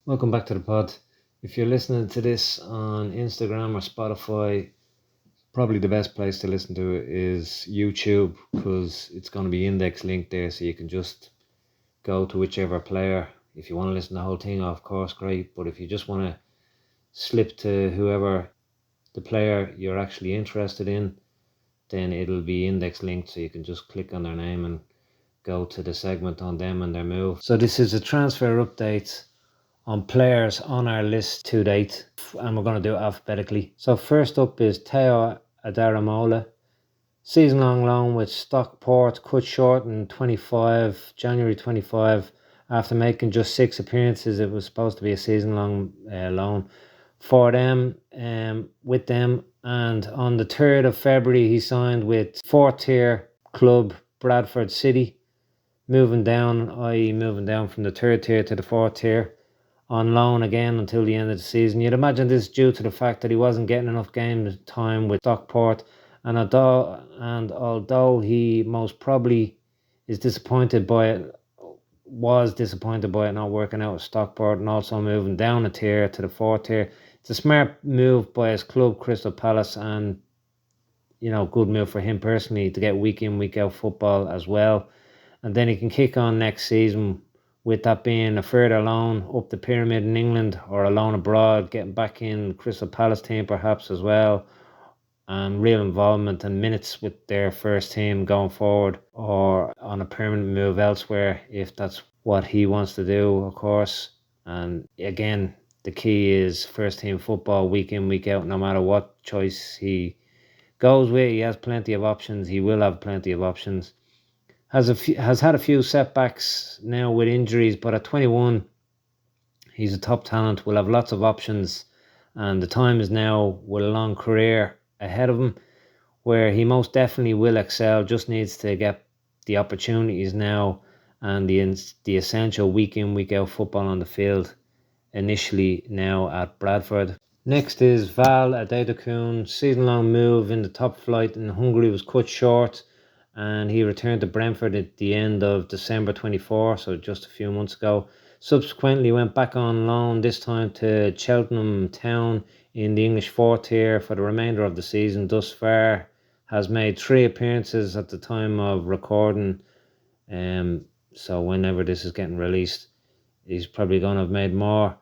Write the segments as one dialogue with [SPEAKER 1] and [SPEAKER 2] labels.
[SPEAKER 1] Welcome back to the pod. If you're listening to this on Instagram or Spotify, probably the best place to listen to it is YouTube because it's going to be index linked there, so you can just go to whichever player. If you want to listen to the whole thing, of course, great. But if you just want to slip to whoever the player you're actually interested in, then it'll be index linked, so you can just click on their name and go to the segment on them and their move. So this is a transfer update on players on our list to date, and we're going to do it alphabetically. So first up is Teo Adaramola, season-long loan with Stockport, cut short in January 25. After making just 6 appearances, it was supposed to be a season-long loan for them, with them. And on the 3rd of February, he signed with 4th-tier club Bradford City, moving down from the 3rd tier to the 4th tier, on loan again until the end of the season. You'd imagine this is due to the fact that he wasn't getting enough game time with Stockport, and although he most probably was disappointed by it not working out with Stockport and also moving down a tier to the 4th tier, it's a smart move by his club, Crystal Palace, and good move for him personally to get week in, week out football as well. And then he can kick on next season with that being a further loan up the pyramid in England or a loan abroad, getting back in Crystal Palace team perhaps as well, and real involvement and minutes with their first team going forward, or on a permanent move elsewhere if that's what he wants to do, of course. And again, the key is first team football week in, week out, no matter what choice he goes with. He has plenty of options. He will have plenty of options. Has had a few setbacks now with injuries, but at 21, he's a top talent, will have lots of options, and the time is now with a long career ahead of him where he most definitely will excel. Just needs to get the opportunities now and the essential week in, week out football on the field initially now at Bradford. Next is Val Adedokun, season-long move in the top flight in Hungary was cut short, and he returned to Brentford at the end of December 24, so just a few months ago. Subsequently went back on loan, this time to Cheltenham Town in the English 4th tier for the remainder of the season. Thus far has made 3 appearances at the time of recording, so whenever this is getting released, he's probably going to have made more.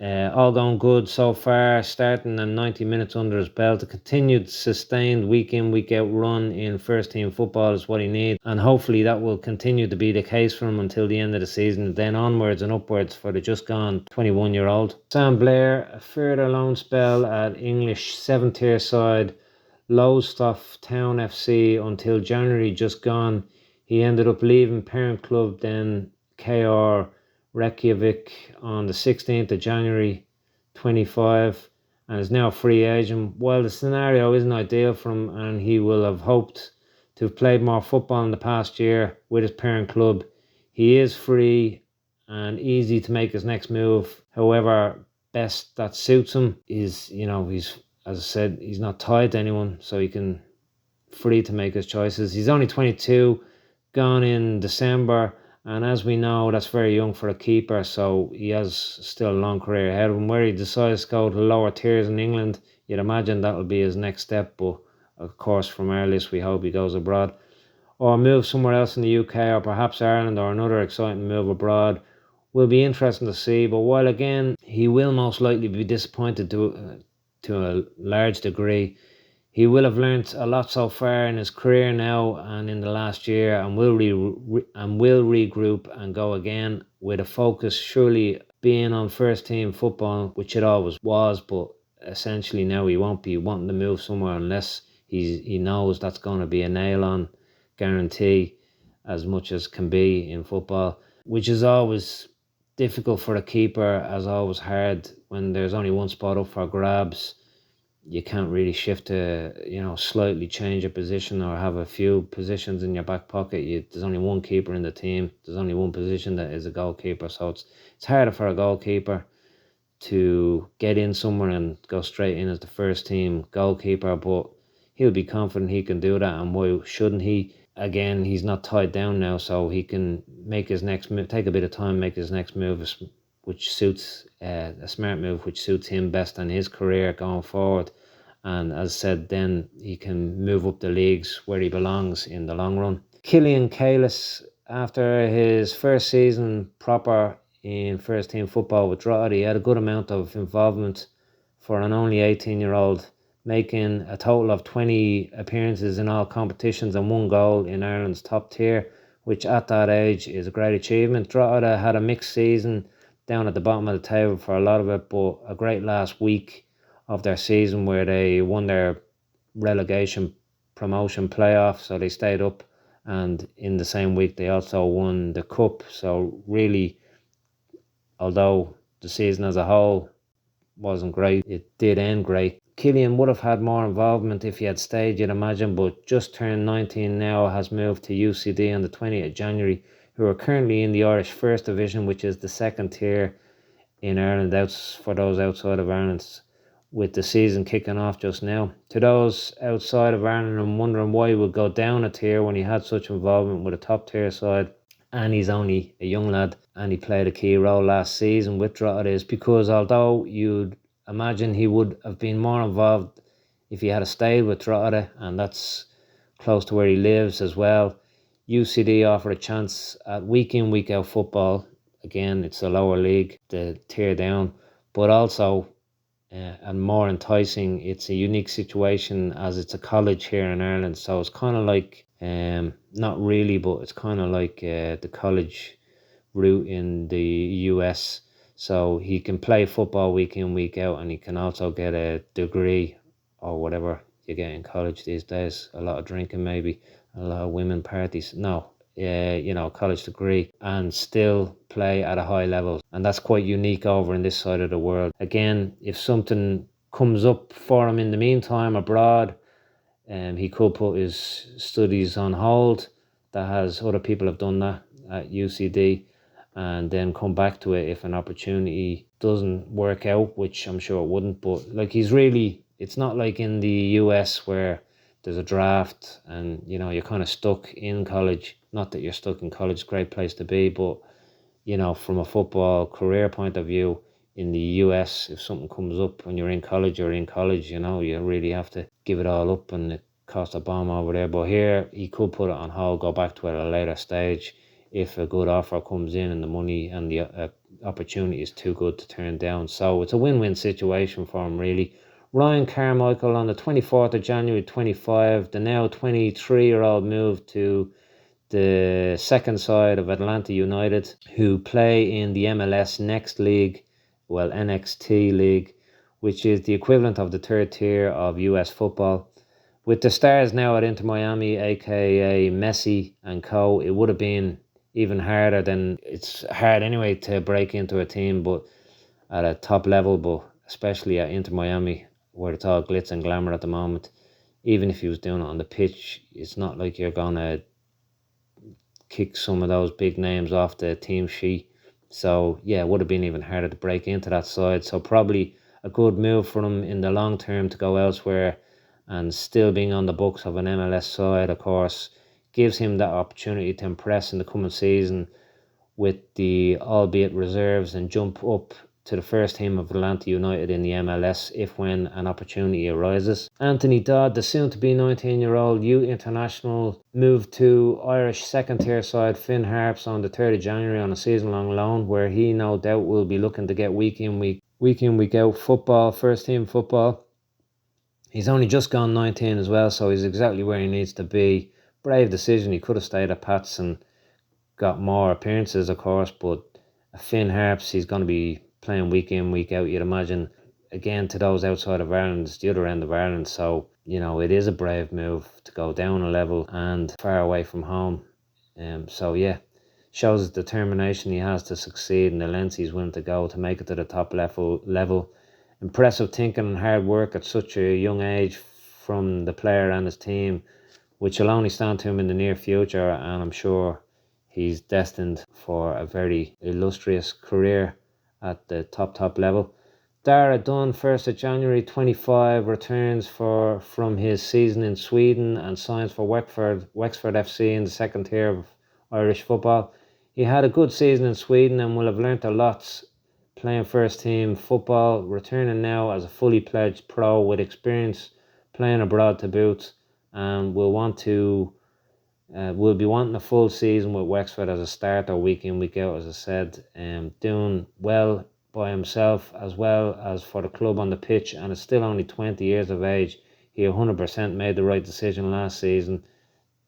[SPEAKER 1] All going good so far, starting and 90 minutes under his belt. A continued sustained week in, week out run in first team football is what he needs, and hopefully that will continue to be the case for him until the end of the season, then onwards and upwards for the just gone 21-year-old. Sam Blair, a further loan spell at English 7th tier side Lowestoft Town FC until January just gone. He ended up leaving parent club then KR Reykjavik on the 16th of January 25 and is now a free agent. While the scenario isn't ideal for him and he will have hoped to have played more football in the past year with his parent club, he is free and easy to make his next move. However, best that suits him is, he's, as I said, he's not tied to anyone, so he can free to make his choices. He's only 22, gone in December, and as we know, that's very young for a keeper, so he has still a long career ahead of him. Where he decides to go to the lower tiers in England, you'd imagine that'll be his next step, but of course from our list we hope he goes abroad or move somewhere else in the UK or perhaps Ireland, or another exciting move abroad. Will be interesting to see, but while again he will most likely be disappointed to a large degree, he will have learnt a lot so far in his career now and in the last year, and will regroup and go again with a focus surely being on first team football, which it always was, but essentially now he won't be wanting to move somewhere unless he knows that's going to be a nail on guarantee as much as can be in football, which is always difficult for a keeper, as always hard when there's only one spot up for grabs. You can't really shift to, slightly change a position or have a few positions in your back pocket. There's only one keeper in the team. There's only one position that is a goalkeeper. So it's harder for a goalkeeper to get in somewhere and go straight in as the first team goalkeeper. But he'll be confident he can do that. And why shouldn't he? Again, he's not tied down now, so he can make his next move, take a bit of time, make his next move which suits a smart move, which suits him best and his career going forward. And as I said, then he can move up the leagues where he belongs in the long run. Killian Cailloce, after his first season proper in first team football with Drogheda, he had a good amount of involvement for an only 18-year-old, making a total of 20 appearances in all competitions and 1 goal in Ireland's top tier, which at that age is a great achievement. Drogheda had a mixed season down at the bottom of the table for a lot of it, but a great last week of their season where they won their relegation promotion playoff, so they stayed up, and in the same week they also won the cup. So really, although the season as a whole wasn't great, it did end great. Killian would have had more involvement if he had stayed, you'd imagine, but just turned 19 now, has moved to UCD on the 20th of January, who are currently in the Irish First Division, which is the second tier in Ireland, for those outside of Ireland, with the season kicking off just now. To those outside of Ireland and wondering why he would go down a tier when he had such involvement with a top tier side, and he's only a young lad and he played a key role last season with Drogheda, is because although you'd imagine he would have been more involved if he had stayed with Drogheda, and that's close to where he lives as well, UCD offer a chance at week in, week out football. Again, it's a lower league, the tier down, but also and more enticing, it's a unique situation as it's a college here in Ireland, so it's kind of like not really, but it's kind of like the college route in the US. So he can play football week in, week out, and he can also get a degree or whatever you get in college these days. A lot of drinking, maybe a lot of women parties. No, college degree, and still play at a high level. And that's quite unique over in this side of the world. Again, if something comes up for him in the meantime abroad, he could put his studies on hold. That has, other people have done that at UCD, and then come back to it if an opportunity doesn't work out, which I'm sure it wouldn't. But it's not like in the US where there's a draft and you're kind of stuck in college. Not that you're stuck in college, great place to be, but from a football career point of view, in the US, if something comes up when you're in college, you really have to give it all up, and it costs a bomb over there. But here, he could put it on hold, go back to it at a later stage if a good offer comes in and the money and the opportunity is too good to turn down. So it's a win-win situation for him, really. Ryan Carmichael on the 24th of January 25, the now 23-year-old moved to the second side of Atlanta United, who play in the MLS Next League, NXT League, which is the equivalent of the third tier of US football. With the stars now at Inter Miami, aka Messi and co, it would have been even harder than, it's hard anyway to break into a team, but at a top level, but especially at Inter Miami, where it's all glitz and glamour at the moment. Even if he was doing it on the pitch, it's not like you're gonna kick some of those big names off the team sheet. So yeah, it would have been even harder to break into that side. So probably a good move for him in the long term to go elsewhere, and still being on the books of an MLS side, of course, gives him that opportunity to impress in the coming season with the albeit reserves and jump up to the first team of Atlanta United in the MLS if when an opportunity arises. Anthony Dodd, the soon-to-be 19-year-old youth international, moved to Irish second-tier side Finn Harps on the 3rd of January on a season-long loan, where he no doubt will be looking to get week in, week out football, first-team football. He's only just gone 19 as well, so he's exactly where he needs to be. Brave decision. He could have stayed at Pats and got more appearances, of course, but Finn Harps, he's going to be playing week in, week out, you'd imagine. Again, to those outside of Ireland, it's the other end of Ireland, so it is a brave move to go down a level and far away from home. So yeah, shows his determination he has to succeed and the lengths he's willing to go to make it to the top level. Impressive thinking and hard work at such a young age from the player and his team, which will only stand to him in the near future, and I'm sure he's destined for a very illustrious career at the top level. Darragh Dunne, 1st of January 25, returns from his season in Sweden and signs for Wexford FC in the second tier of Irish football. He had a good season in Sweden and will have learnt a lot playing first team football, returning now as a fully pledged pro with experience playing abroad to boot, and we'll be wanting a full season with Wexford as a starter week in, week out, as I said, doing well by himself as well as for the club on the pitch, and is still only 20 years of age. He 100% made the right decision last season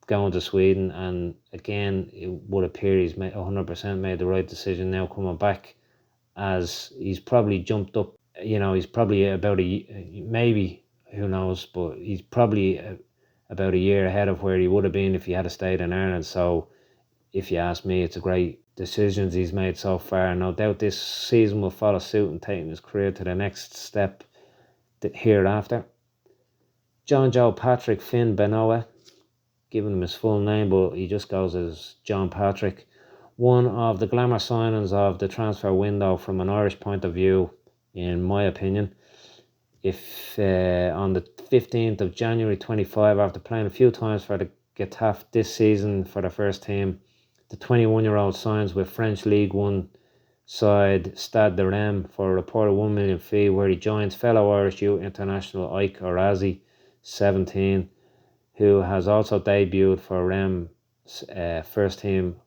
[SPEAKER 1] going to Sweden, and again it would appear he's 100% made the right decision now coming back, as he's probably jumped up. He's probably about maybe, who knows, but he's probably about a year ahead of where he would have been if he had stayed in Ireland. So if you ask me, it's a great decisions he's made so far. No doubt this season will follow suit and taking his career to the next step hereafter. John Joe Patrick Finn Benoa, giving him his full name, but he just goes as John Patrick. One of the glamour signings of the transfer window from an Irish point of view, in my opinion. If on the 15th of January 25, after playing a few times for the Getafe this season for the first team, the 21-year-old signs with French League One side Stade de Reims for a reported $1 million fee, where he joins fellow Irish youth international Ike Orazi, 17, who has also debuted for Reims first team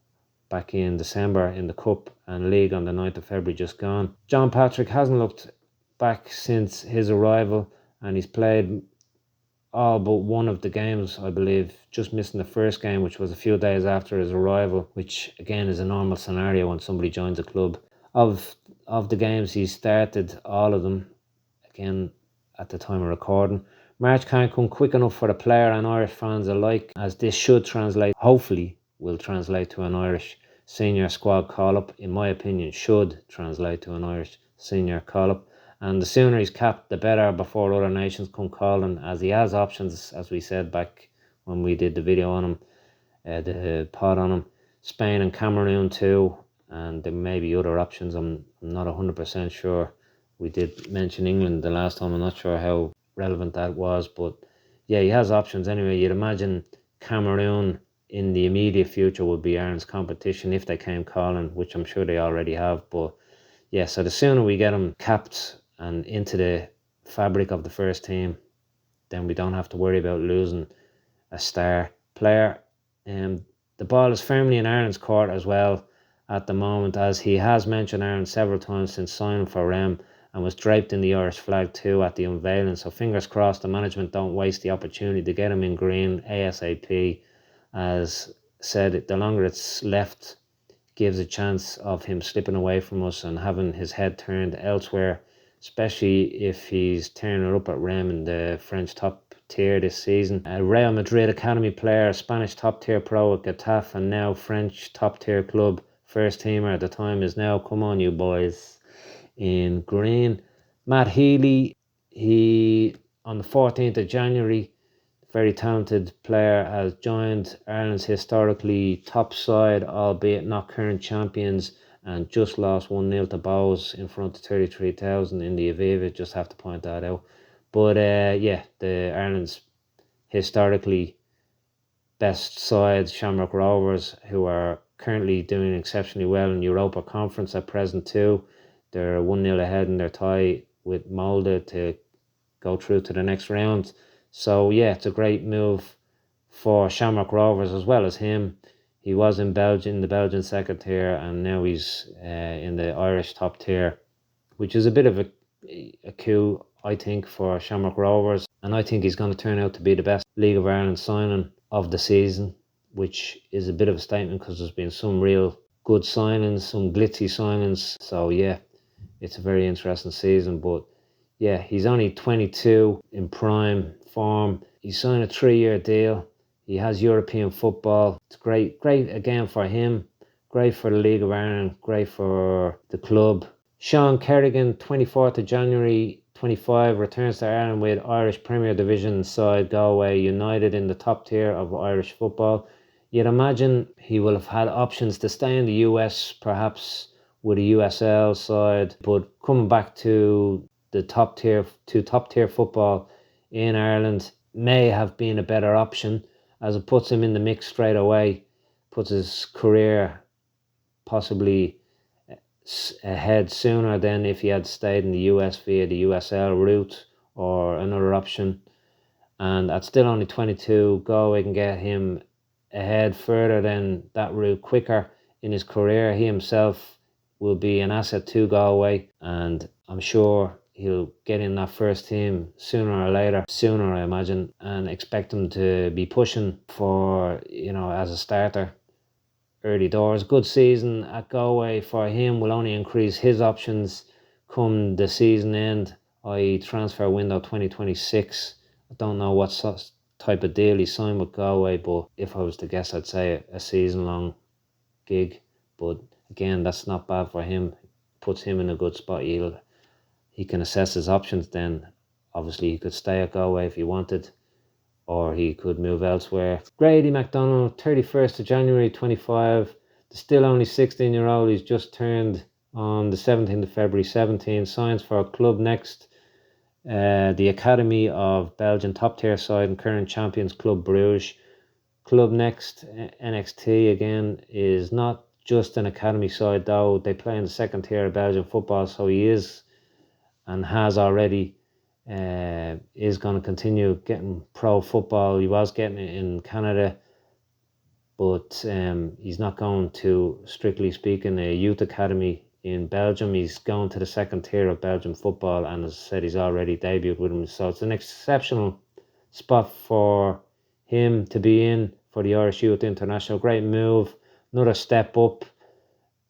[SPEAKER 1] back in December in the Cup and League on the 9th of February just gone. John Patrick hasn't looked back since his arrival, and he's played all but one of the games, I believe, just missing the first game, which was a few days after his arrival, which again is a normal scenario when somebody joins a club. Of the games, he started all of them, again at the time of recording. March can't come quick enough for the player and Irish fans alike, as this should translate, hopefully will translate to an Irish senior squad call-up. In my opinion, should translate to an Irish senior call-up. And the sooner he's capped, the better, before other nations come calling, as he has options, as we said back when we did the video on him, the pod on him. Spain and Cameroon too, and there may be other options. I'm not 100% sure. We did mention England the last time. I'm not sure how relevant that was, but yeah, he has options anyway. You'd imagine Cameroon in the immediate future would be Ireland's competition if they came calling, which I'm sure they already have. But yeah, so the sooner we get him capped and into the fabric of the first team, then we don't have to worry about losing a star player. The ball is firmly in Ireland's court as well at the moment, as he has mentioned Ireland several times since signing for Rem, and was draped in the Irish flag too at the unveiling. So fingers crossed the management don't waste the opportunity to get him in green ASAP. As said, the longer it's left gives a chance of him slipping away from us and having his head turned elsewhere, especially if he's turning up at Rem in the French top tier this season. A Real Madrid academy player, Spanish top tier pro at Getafe, and now French top tier club first teamer at the time is now, come on you boys, in green. Matt Healy, he on the 14th of January, very talented player, has joined Ireland's historically top side, albeit not current champions, and just lost 1-0 to Bows in front of 33,000 in the Aviva. Just have to point that out. But yeah, the Ireland's historically best side, Shamrock Rovers, who are currently doing exceptionally well in Europa Conference at present too. They're 1-0 ahead in their tie with Molde to go through to the next round. So yeah, it's a great move for Shamrock Rovers as well as him. He was in the Belgian second tier, and now he's in the Irish top tier, which is a bit of a coup, I think, for Shamrock Rovers. And I think he's going to turn out to be the best League of Ireland signing of the season, which is a bit of a statement because there's been some real good signings, some glitzy signings. So yeah, it's a very interesting season. But yeah, he's only 22 in prime form. He signed a 3-year deal. He has European football. It's great again for him. Great for the League of Ireland. Great for the club. Sean Kerrigan, 24th of January 25, returns to Ireland with Irish Premier Division side Galway United in the top tier of Irish football. You'd imagine he will have had options to stay in the US, perhaps with a USL side, but coming back to the top tier football in Ireland may have been a better option, as it puts him in the mix straight away, puts his career possibly ahead sooner than if he had stayed in the US via the USL route or another option. And at still only 22, Galway can get him ahead further than that route quicker in his career. He himself will be an asset to Galway, and I'm sure he'll get in that first team sooner or later, sooner I imagine, and expect him to be pushing for, as a starter early doors. Good season at Galway for him will only increase his options come the season end, i.e. transfer window 2026. I don't know what type of deal he signed with Galway, but if I was to guess, I'd say a season-long gig. But again, that's not bad for him. Puts him in a good spot. He can assess his options then. Obviously, he could stay at Galway if he wanted, or he could move elsewhere. Grady McDonnell, 31st of January 25. The still only 16-year-old. He's just turned on the 17th of February 17. Signs for Club Next, the academy of Belgian top tier side and current champions Club Bruges. Club Next, NXT again, is not just an academy side though. They play in the second tier of Belgian football, so he is and has already is going to continue getting pro football. He was getting it in Canada, but he's not going to, strictly speaking, a youth academy in Belgium. He's going to the second tier of Belgian football, and as I said, he's already debuted with him. So it's an exceptional spot for him to be in for the Irish Youth International. Great move, another step up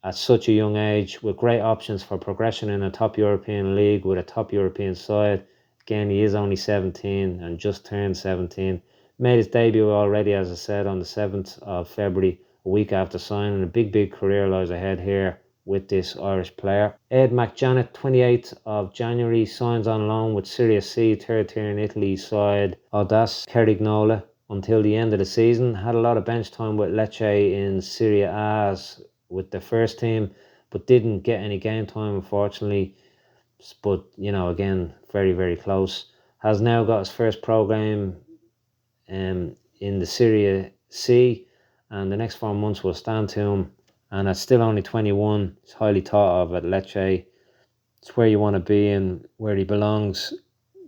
[SPEAKER 1] at such a young age, with great options for progression in a top European league with a top European side. Again, he is only 17 and just turned 17. Made his debut already, as I said, on the 7th of February, a week after signing. A big career lies ahead here with this Irish player. Ed McJannet, 28th of January, signs on loan with Serie C, third tier in Italy side Kerrigan until the end of the season. Had a lot of bench time with Lecce in Serie A with the first team, but didn't get any game time, unfortunately. But, again, very close. Has now got his first pro game in the Serie C, and the next 4 months will stand to him. And at still only 21, he's highly thought of at Lecce. It's where you want to be and where he belongs.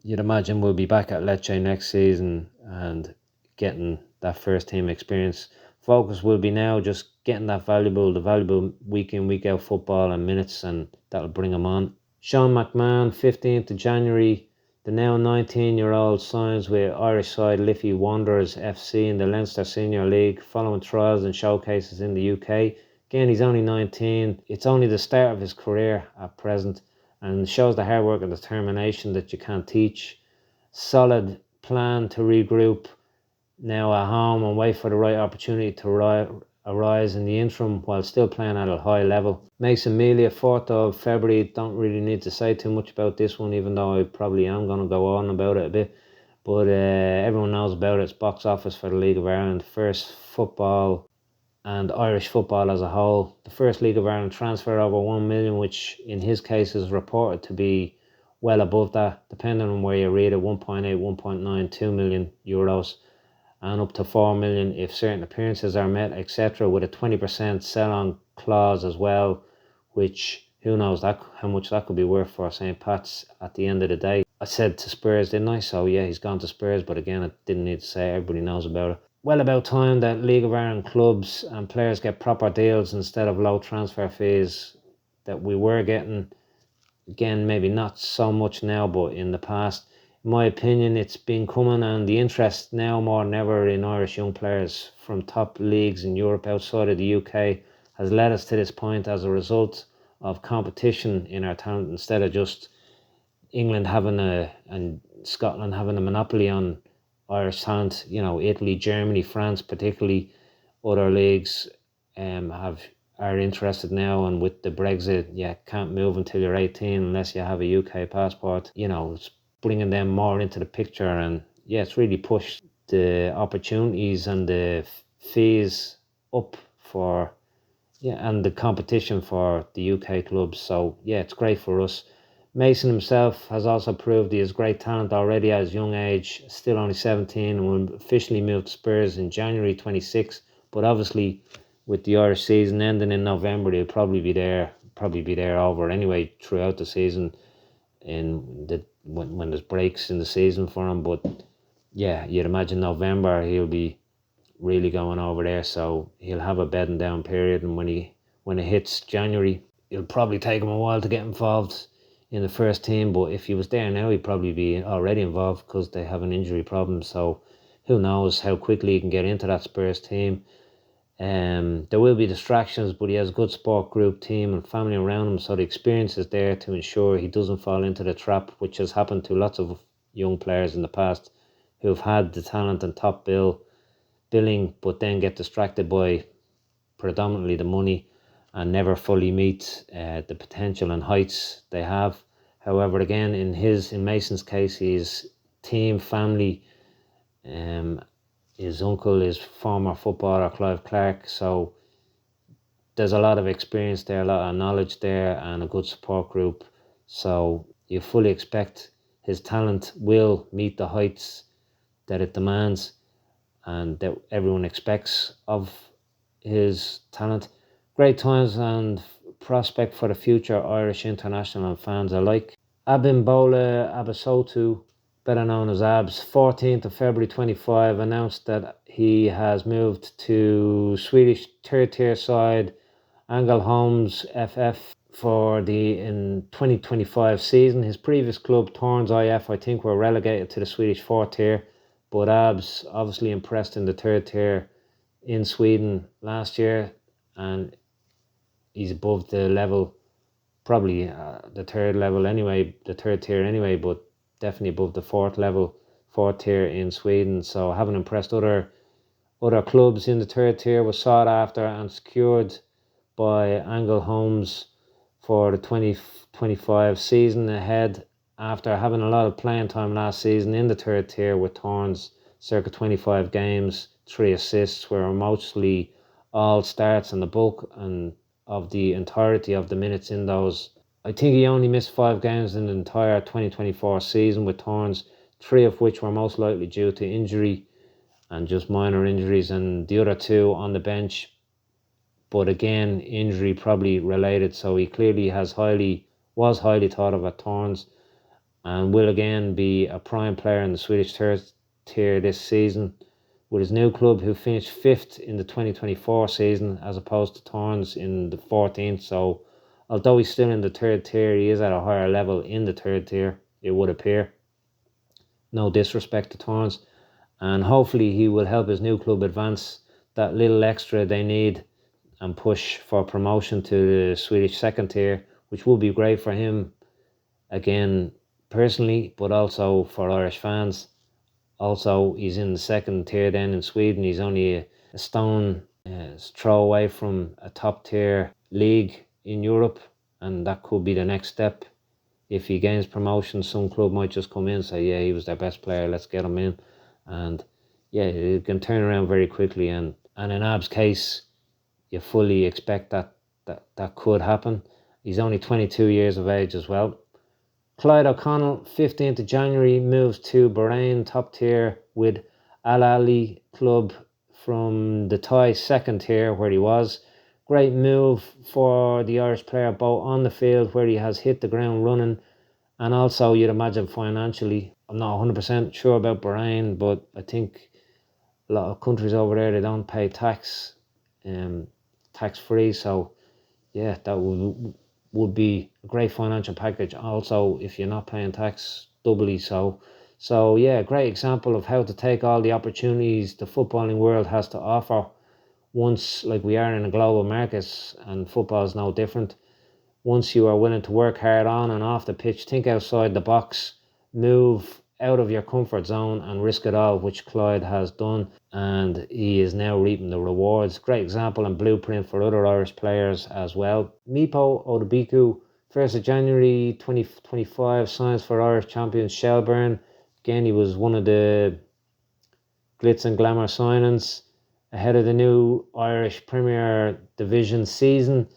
[SPEAKER 1] You'd imagine we'll be back at Lecce next season and getting that first team experience. Focus will be now just getting the valuable week in, week out football and minutes, and that'll bring him on. Sean McMahon, 15th of January, the now 19-year-old signs with Irish side Liffey Wanderers FC in the Leinster Senior League following trials and showcases in the UK. Again, he's only 19. It's only the start of his career at present, and shows the hard work and determination that you can't teach. Solid plan to regroup now at home and wait for the right opportunity to arise in the interim while still playing at a high level. Mason Melia, 4th of February. Don't really need to say too much about this one, even though I probably am going to go on about it a bit. But everyone knows about it. It's box office for the League of Ireland. First football and Irish football as a whole. The first League of Ireland transfer over 1 million, which in his case is reported to be well above that, depending on where you read it, 1.8, 1.9, 2 million euros. And up to 4 million if certain appearances are met, etc., with a 20% sell-on clause as well, which who knows how much that could be worth for St. Pat's at the end of the day. I said to Spurs, didn't I? So yeah, he's gone to Spurs, but again, I didn't need to say, everybody knows about it. Well, about time that League of Ireland clubs and players get proper deals instead of low transfer fees that we were getting. Again, maybe not so much now, but in the past. In my opinion, it's been coming, and the interest now more than ever in Irish young players from top leagues in Europe outside of the UK has led us to this point as a result of competition in our talent, instead of just England and Scotland having a monopoly on Irish talent. Italy, Germany, France, particularly other leagues are interested now, and with the Brexit, can't move until you're 18 unless you have a UK passport. It's bringing them more into the picture, and it's really pushed the opportunities and the fees up for and the competition for the UK clubs. So it's great for us. Mason himself has also proved he has great talent already at his young age, still only 17, and will officially move to Spurs in January 26. But obviously, with the Irish season ending in November, he'll probably be there probably be there over anyway throughout the season when there's breaks in the season for him. But yeah, you'd imagine November he'll be really going over there, so he'll have a bedding down period, and when it hits January, it'll probably take him a while to get involved in the first team. But if he was there now, he'd probably be already involved because they have an injury problem. So who knows how quickly he can get into that Spurs team. There will be distractions, but he has a good support group, team and family around him, so the experience is there to ensure he doesn't fall into the trap, which has happened to lots of young players in the past who have had the talent and top billing, but then get distracted by predominantly the money and never fully meet the potential and heights they have. However, again, in Mason's case, his team, family, his uncle is former footballer Clive Clark, so there's a lot of experience there, a lot of knowledge there, and a good support group. So you fully expect his talent will meet the heights that it demands and that everyone expects of his talent. Great times and prospect for the future Irish international and fans alike. Abimbola Obasoto, better known as Abs, 14th of February 25, announced that he has moved to Swedish third tier side Ängelholms FF for the 2025 season. His previous club, Torrens IF, I think were relegated to the Swedish fourth tier, but Abs obviously impressed in the third tier in Sweden last year, and he's above the level, probably the third tier anyway, but definitely above the fourth tier in Sweden. So having impressed other clubs in the third tier, was sought after and secured by Ängelholms for the 2025 season ahead, after having a lot of playing time last season in the third tier with Torrens, circa 25 games, 3 assists, were mostly all starts and the bulk and of the entirety of the minutes in those. I think he only missed 5 games in the entire 2024 season with Torrens, 3 of which were most likely due to injury and just minor injuries, and the other 2 on the bench, but again injury probably related. So he clearly was highly thought of at Torrens and will again be a prime player in the Swedish third tier this season with his new club, who finished 5th in the 2024 season as opposed to Torrens in the 14th. So although he's still in the third tier, he is at a higher level in the third tier, it would appear. No disrespect to Torrens, and hopefully he will help his new club advance that little extra they need and push for promotion to the Swedish second tier, which would be great for him, again, personally, but also for Irish fans. Also, he's in the second tier then in Sweden. He's only a stone throw away from a top tier league in Europe, and that could be the next step. If he gains promotion, some club might just come in and say, yeah, he was their best player, let's get him in. And yeah, it can turn around very quickly. And in Ab's case, you fully expect that could happen. He's only 22 years of age as well. Clyde O'Connell, 15th of January, moves to Bahrain, top tier, with Al Ahly club from the Thai second tier where he was. Great move for the Irish player, both on the field where he has hit the ground running, and also you'd imagine financially. I'm not 100% sure about Bahrain, but I think a lot of countries over there, they don't pay tax, tax free. So yeah, that would be a great financial package. Also, if you're not paying tax, doubly so. So yeah, great example of how to take all the opportunities the footballing world has to offer. Once, like we are in a global market, and football is no different. Once you are willing to work hard on and off the pitch, think outside the box, move out of your comfort zone and risk it all, which Clyde has done, and he is now reaping the rewards. Great example and blueprint for other Irish players as well. Mipo Odubeko, 1st of January 2025, signs for Irish champions Shelburne. Again, he was one of the glitz and glamour signings ahead of the new Irish Premier Division season.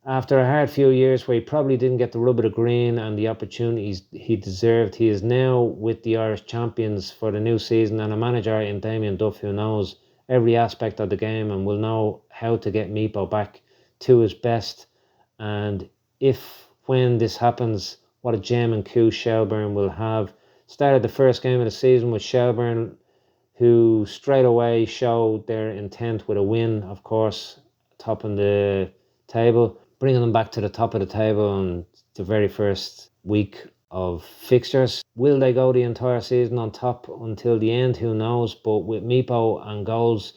[SPEAKER 1] After a hard few years where he probably didn't get the rub of the green and the opportunities he deserved, he is now with the Irish champions for the new season, and a manager in Damien Duff who knows every aspect of the game and will know how to get Mipo back to his best. And when this happens, what a gem and coup Shelbourne will have. Started the first game of the season with Shelbourne, who straight away showed their intent with a win, of course, topping the table, bringing them back to the top of the table on the very first week of fixtures. Will they go the entire season on top until the end? Who knows? But with Mipo and goals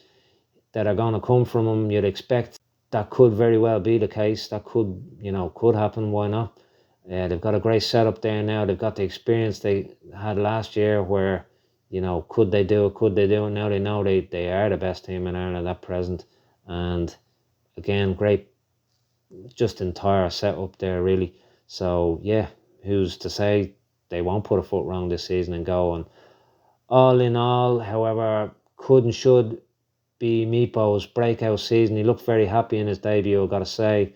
[SPEAKER 1] that are going to come from them, you'd expect that could very well be the case. That could happen. Why not? They've got a great setup there now. They've got the experience they had last year where, could they do it? Could they do it? Now they know they are the best team in Ireland at present. And again, great, just entire setup there, really. So, yeah, who's to say they won't put a foot wrong this season and go? And all in all, however, could and should be Mipo's breakout season. He looked very happy in his debut, I've got to say.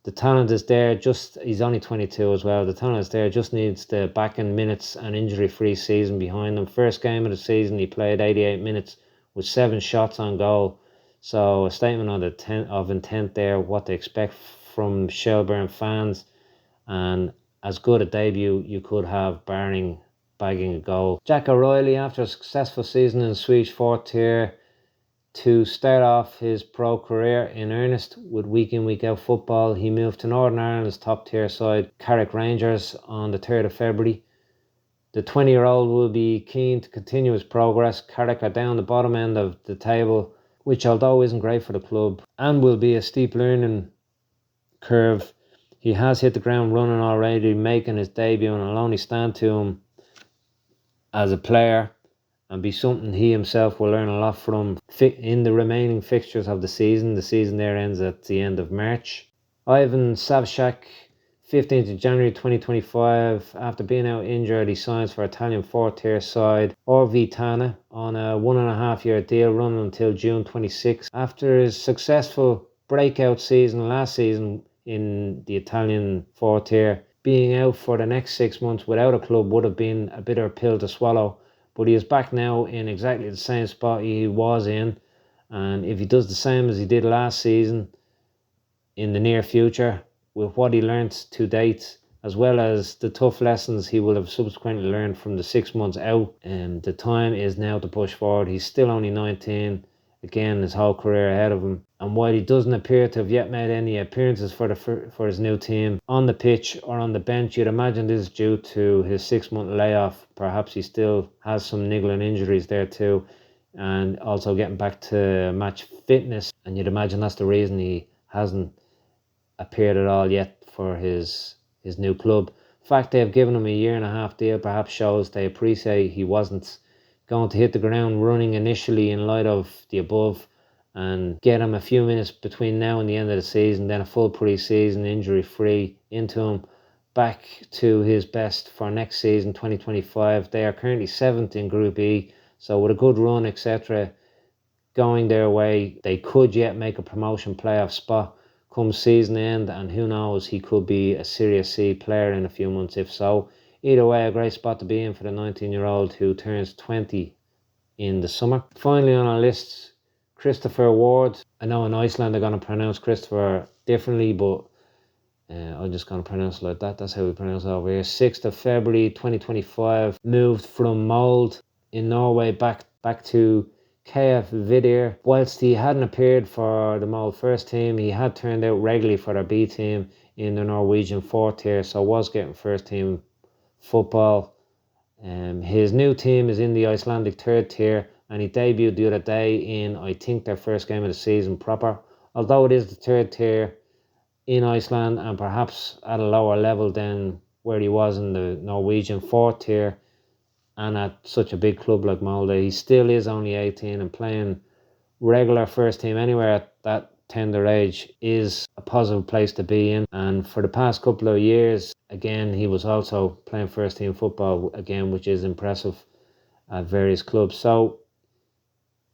[SPEAKER 1] The talent is there, he's only 22 as well. The talent is there, just needs the back-end minutes and injury-free season behind him. First game of the season, he played 88 minutes with 7 shots on goal. So a statement of intent there, what they expect from Shelbourne fans. And as good a debut you could have, barring bagging a goal. Jack O'Reilly, after a successful season in the Swedish 4th tier, to start off his pro career in earnest with week in, week out football, he moved to Northern Ireland's top tier side, Carrick Rangers, on the 3rd of February. The 20-year-old will be keen to continue his progress. Carrick are down the bottom end of the table, which although isn't great for the club and will be a steep learning curve, he has hit the ground running already, making his debut, and it'll only stand to him as a player and be something he himself will learn a lot from in the remaining fixtures of the season. The season there ends at the end of March. Ivan Savshak, 15th of January 2025, after being out injured, he signs for Italian 4th tier side Orvitana on a 1.5-year deal running until June 26. After his successful breakout season last season in the Italian 4th tier, being out for the next 6 months without a club would have been a bitter pill to swallow. But he is back now in exactly the same spot he was in. And if he does the same as he did last season in the near future, with what he learnt to date, as well as the tough lessons he will have subsequently learned from the 6 months out, the time is now to push forward. He's still only 19. Again, his whole career ahead of him. And while he doesn't appear to have yet made any appearances for his new team on the pitch or on the bench, you'd imagine this is due to his 6-month layoff. Perhaps he still has some niggling injuries there too, and also getting back to match fitness. And you'd imagine that's the reason he hasn't appeared at all yet for his new club. The fact they have given him a 1.5-year deal perhaps shows they appreciate he wasn't going to hit the ground running initially in light of the above, and get him a few minutes between now and the end of the season, then a full pre-season injury free into him, back to his best for next season 2025. They are currently 7th in Group E, so with a good run etc going their way, they could yet make a promotion playoff spot come season end, and who knows, he could be a Series C player in a few months if so. Either way, a great spot to be in for the 19-year-old who turns 20 in the summer. Finally on our list, Kristoper Ward. I know in Iceland they're going to pronounce Christopher differently, but I'm just going to pronounce it like that. That's how we pronounce it over here. 6th of February 2025, moved from Mold in Norway back to KF Vidir. Whilst he hadn't appeared for the Mold first team, he had turned out regularly for their B team in the Norwegian 4th tier, so was getting first team football. His new team is in the Icelandic 3rd tier, and he debuted the other day in, I think, their first game of the season proper. Although it is the 3rd tier in Iceland and perhaps at a lower level than where he was in the Norwegian 4th tier and at such a big club like Molde, he still is only 18, and playing regular first team anywhere at that tender age is a positive place to be in. And for the past couple of years, again, he was also playing first team football again, which is impressive at various clubs. So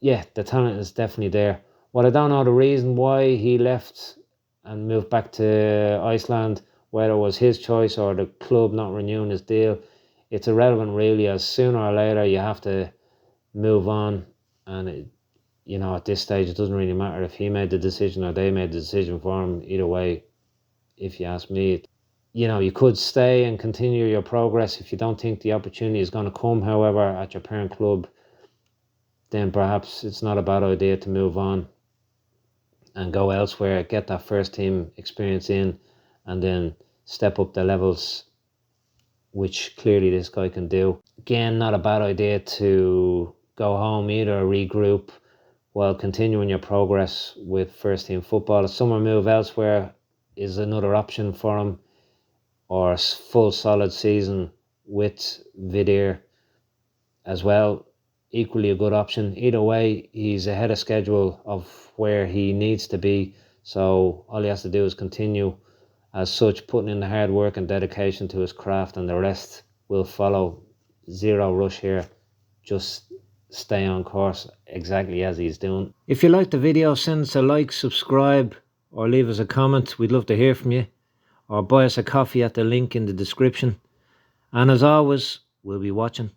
[SPEAKER 1] yeah, the talent is definitely there. Well, I don't know the reason why he left and moved back to Iceland, whether it was his choice or the club not renewing his deal. It's irrelevant really, as sooner or later you have to move on, and at this stage it doesn't really matter if he made the decision or they made the decision for him. Either way, if you ask me, you could stay and continue your progress if you don't think the opportunity is going to come. However, at your parent club, then perhaps it's not a bad idea to move on and go elsewhere, get that first team experience in, and then step up the levels, which clearly this guy can do. Again, not a bad idea to go home either, regroup while continuing your progress with first team football. A summer move elsewhere is another option for him, or a full solid season with Vidir as well, equally a good option. Either way, he's ahead of schedule of where he needs to be, so all he has to do is continue as such, putting in the hard work and dedication to his craft, and the rest will follow. Zero rush here, just stay on course exactly as he's doing. If you liked the video, send us a like, subscribe, or leave us a comment. We'd love to hear from you, or buy us a coffee at the link in the description. And as always, we'll be watching.